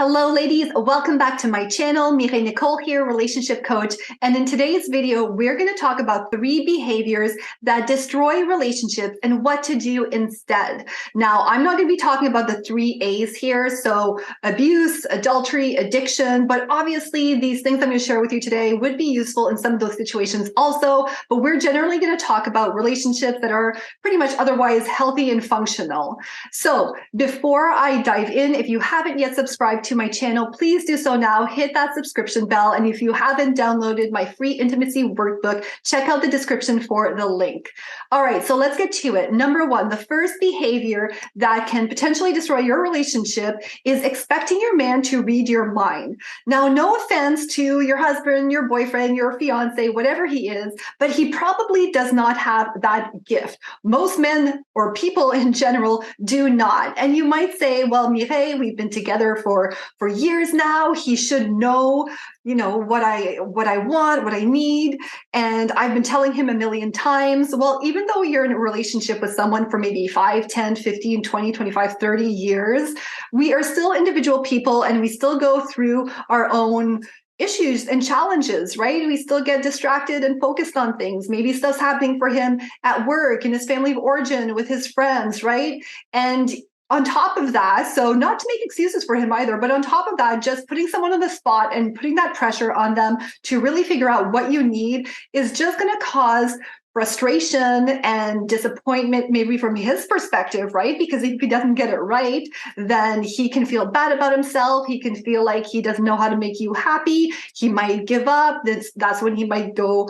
Hello, ladies. Welcome back to my channel. Mireille Nicole here, relationship coach. And in today's video, we're going to talk about 3 behaviors that destroy relationships and what to do instead. Now, I'm not going to be talking about the 3 A's here. So abuse, adultery, addiction, but obviously these things I'm going to share with you today would be useful in some of those situations also. But we're generally going to talk about relationships that are pretty much otherwise healthy and functional. So before I dive in, if you haven't yet subscribed to my channel, please do so now. Hit that subscription bell. And if you haven't downloaded my free intimacy workbook, check out the description for the link. All right, so let's get to it. Number 1, the first behavior that can potentially destroy your relationship is expecting your man to read your mind. Now, no offense to your husband, your boyfriend, your fiance, whatever he is, but he probably does not have that gift. Most men or people in general do not. And you might say, well, Mireille, we've been together for years now. He should know, what I want, what I need. And I've been telling him a million times. Well, even though you're in a relationship with someone for maybe 5, 10, 15, 20, 25, 30 years, we are still individual people and we still go through our own issues and challenges, right? We still get distracted and focused on things. Maybe stuff's happening for him at work, in his family of origin, with his friends, right? And on top of that, so not to make excuses for him either, but on top of that, just putting someone on the spot and putting that pressure on them to really figure out what you need is just going to cause frustration and disappointment, maybe from his perspective, right? Because if he doesn't get it right, then he can feel bad about himself. He can feel like he doesn't know how to make you happy. He might give up. That's when he might go,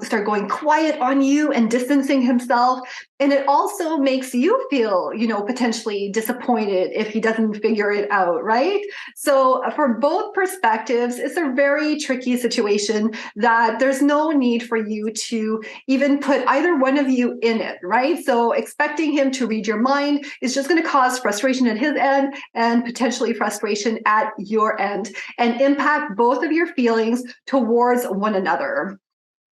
start going quiet on you and distancing himself. And it also makes you feel, potentially disappointed if he doesn't figure it out, right? So for both perspectives, it's a very tricky situation that there's no need for you to even put either one of you in it, right? So expecting him to read your mind is just going to cause frustration at his end and potentially frustration at your end and impact both of your feelings towards one another.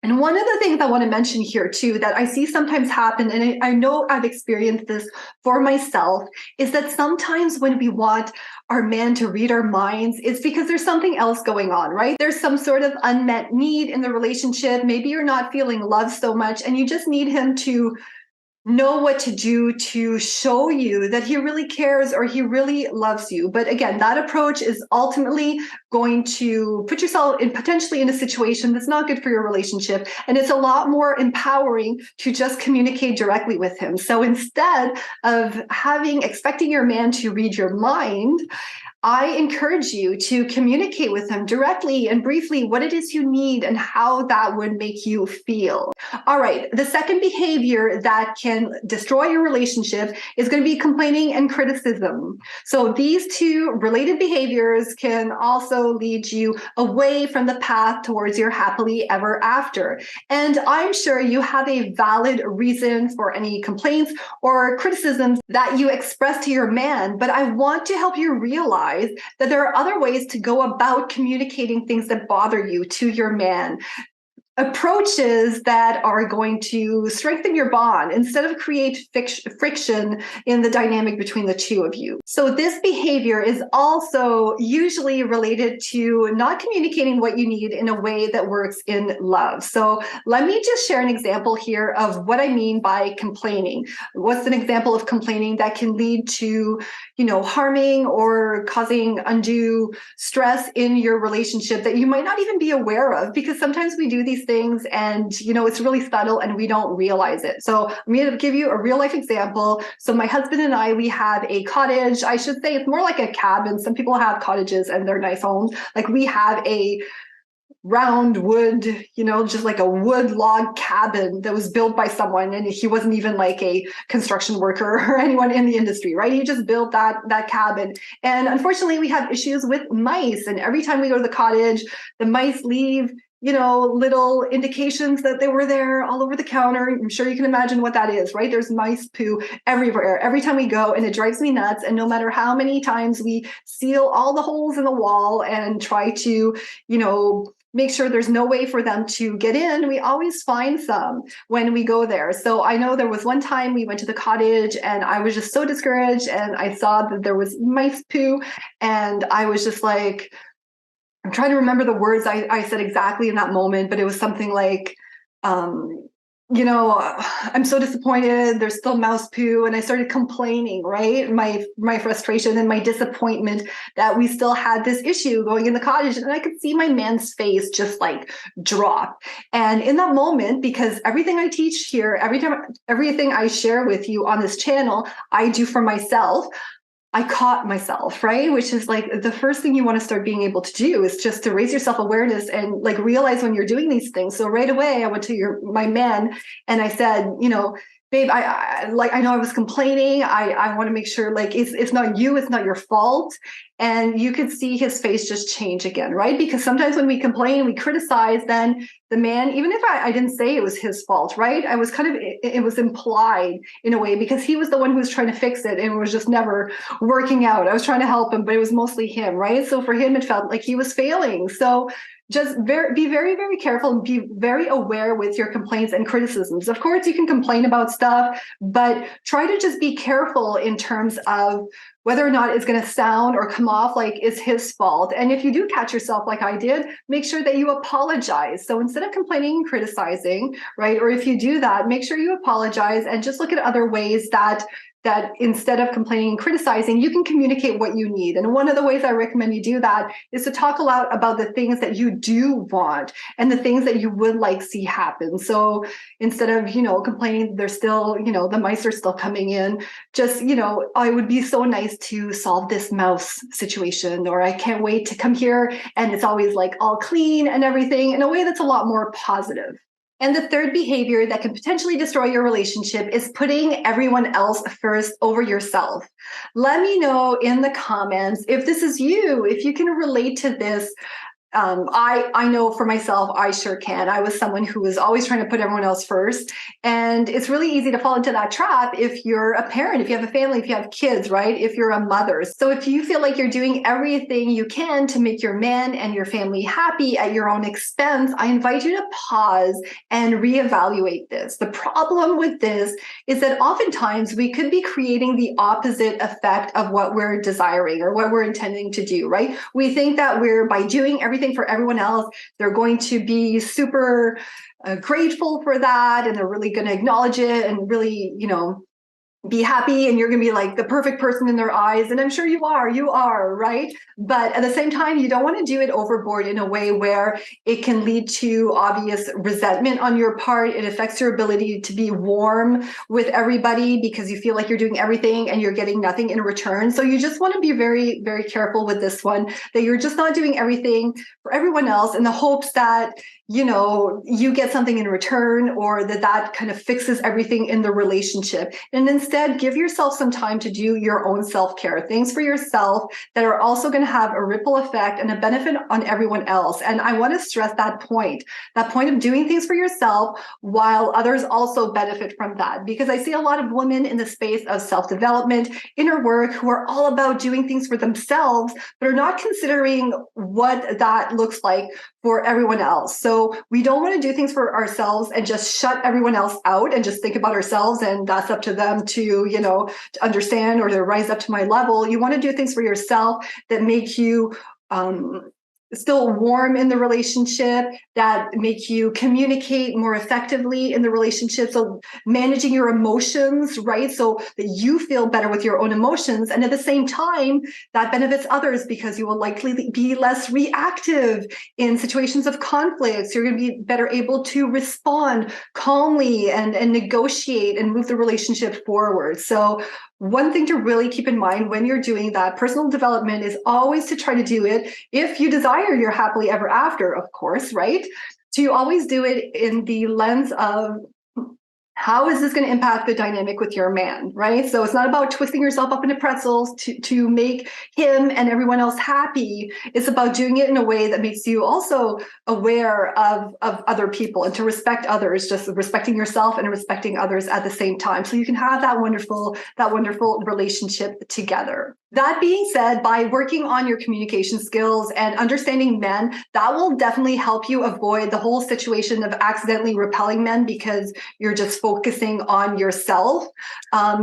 And one of the things I want to mention here too, that I see sometimes happen, and I know I've experienced this for myself, is that sometimes when we want our man to read our minds, it's because there's something else going on, right? There's some sort of unmet need in the relationship. Maybe you're not feeling love so much and you just need him to know what to do to show you that he really cares or he really loves you. But again, that approach is ultimately going to put yourself in potentially in a situation that's not good for your relationship. And it's a lot more empowering to just communicate directly with him. So instead of expecting your man to read your mind, I encourage you to communicate with him directly and briefly what it is you need and how that would make you feel. All right, the second behavior that can destroy your relationship is going to be complaining and criticism. So these two related behaviors can also lead you away from the path towards your happily ever after. And I'm sure you have a valid reason for any complaints or criticisms that you express to your man, but I want to help you realize that there are other ways to go about communicating things that bother you to your man. Approaches that are going to strengthen your bond instead of create friction in the dynamic between the two of you. So this behavior is also usually related to not communicating what you need in a way that works in love. So let me just share an example here of what I mean by complaining. What's an example of complaining that can lead to, harming or causing undue stress in your relationship that you might not even be aware of, because sometimes we do these things and it's really subtle and we don't realize it. So I'm going to give you a real life example. So my husband and I, we have a cottage. I should say it's more like a cabin. Some people have cottages and they're nice homes. Like we have a round wood, just like a wood log cabin that was built by someone, and he wasn't even like a construction worker or anyone in the industry, right? He just built that cabin. And unfortunately, we have issues with mice. And every time we go to the cottage, the mice leave little indications that they were there all over the counter. I'm sure you can imagine what that is, right? There's mice poo everywhere, every time we go, and it drives me nuts. And no matter how many times we seal all the holes in the wall and try to, make sure there's no way for them to get in. We always find some when we go there. So I know there was one time we went to the cottage and I was just so discouraged, and I saw that there was mice poo, and I was just like, I'm trying to remember the words I said exactly in that moment, but it was something like, I'm so disappointed. There's still mouse poo. And I started complaining, right? My frustration and my disappointment that we still had this issue going in the cottage. And I could see my man's face just like drop. And in that moment, because everything I teach here, everything I share with you on this channel, I do for myself. I caught myself, right? Which is like the first thing you want to start being able to do is just to raise your self-awareness and like realize when you're doing these things. So right away I went to my man and I said, babe, I know I was complaining. I want to make sure like it's not you, it's not your fault. And you could see his face just change again, right? Because sometimes when we complain, we criticize, then the man, even if I didn't say it was his fault, right? I was it was implied in a way because he was the one who was trying to fix it and it was just never working out. I was trying to help him, but it was mostly him, right? So for him, it felt like he was failing. So just be very, very careful and be very aware with your complaints and criticisms. Of course, you can complain about stuff, but try to just be careful in terms of whether or not it's going to sound or come off like it's his fault. And if you do catch yourself like I did, make sure that you apologize. So instead of complaining and criticizing, right, or if you do that, make sure you apologize and just look at other ways that instead of complaining and criticizing, you can communicate what you need. And one of the ways I recommend you do that is to talk a lot about the things that you do want and the things that you would like to see happen. So instead of, complaining, there's still, the mice are still coming in, just, I would be so nice to solve this mouse situation, or I can't wait to come here and it's always like all clean and everything, in a way that's a lot more positive. And the third behavior that can potentially destroy your relationship is putting everyone else first over yourself. Let me know in the comments if this is you, if you can relate to this. I know for myself, I sure can. I was someone who was always trying to put everyone else first. And it's really easy to fall into that trap if you're a parent, if you have a family, if you have kids, right? If you're a mother. So if you feel like you're doing everything you can to make your man and your family happy at your own expense, I invite you to pause and reevaluate this. The problem with this is that oftentimes we could be creating the opposite effect of what we're desiring or what we're intending to do, right? We think that by doing everything for everyone else, they're going to be super grateful for that, and they're really going to acknowledge it and really, be happy, and you're going to be like the perfect person in their eyes. And I'm sure you are, right? But at the same time, you don't want to do it overboard in a way where it can lead to obvious resentment on your part. It affects your ability to be warm with everybody because you feel like you're doing everything and you're getting nothing in return. So you just want to be very, very careful with this one, that you're just not doing everything for everyone else in the hopes that, you get something in return, or that kind of fixes everything in the relationship. And instead, give yourself some time to do your own self-care, things for yourself that are also going to have a ripple effect and a benefit on everyone else. And I want to stress that point of doing things for yourself while others also benefit from that. Because I see a lot of women in the space of self-development, inner work, who are all about doing things for themselves, but are not considering what that looks like for everyone else. So we don't want to do things for ourselves and just shut everyone else out and just think about ourselves, and that's up to them to, to understand or to rise up to my level. You want to do things for yourself that make you still warm in the relationship, that make you communicate more effectively in the relationship. So managing your emotions, right? So that you feel better with your own emotions. And at the same time, that benefits others because you will likely be less reactive in situations of conflicts. You're going to be better able to respond calmly and negotiate and move the relationship forward. So one thing to really keep in mind when you're doing that personal development is always to try to do it, if you desire your happily ever after, of course, right? So you always do it in the lens of, how is this going to impact the dynamic with your man, right? So it's not about twisting yourself up into pretzels to make him and everyone else happy. It's about doing it in a way that makes you also aware of other people and to respect others, just respecting yourself and respecting others at the same time. So you can have that wonderful relationship together. That being said, by working on your communication skills and understanding men, that will definitely help you avoid the whole situation of accidentally repelling men because you're just focusing on yourself.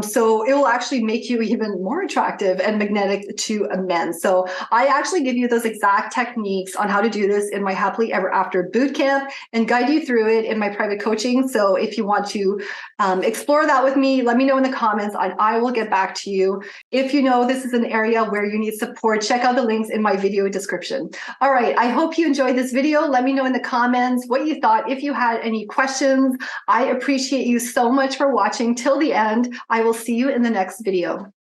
So it will actually make you even more attractive and magnetic to men. So I actually give you those exact techniques on how to do this in my Happily Ever After bootcamp and guide you through it in my private coaching. So if you want to explore that with me, let me know in the comments and I will get back to you. If you know this is an area where you need support, check out the links in my video description. All right, I hope you enjoyed this video. Let me know in the comments what you thought. If you had any questions, I appreciate you so much for watching till the end. I will see you in the next video.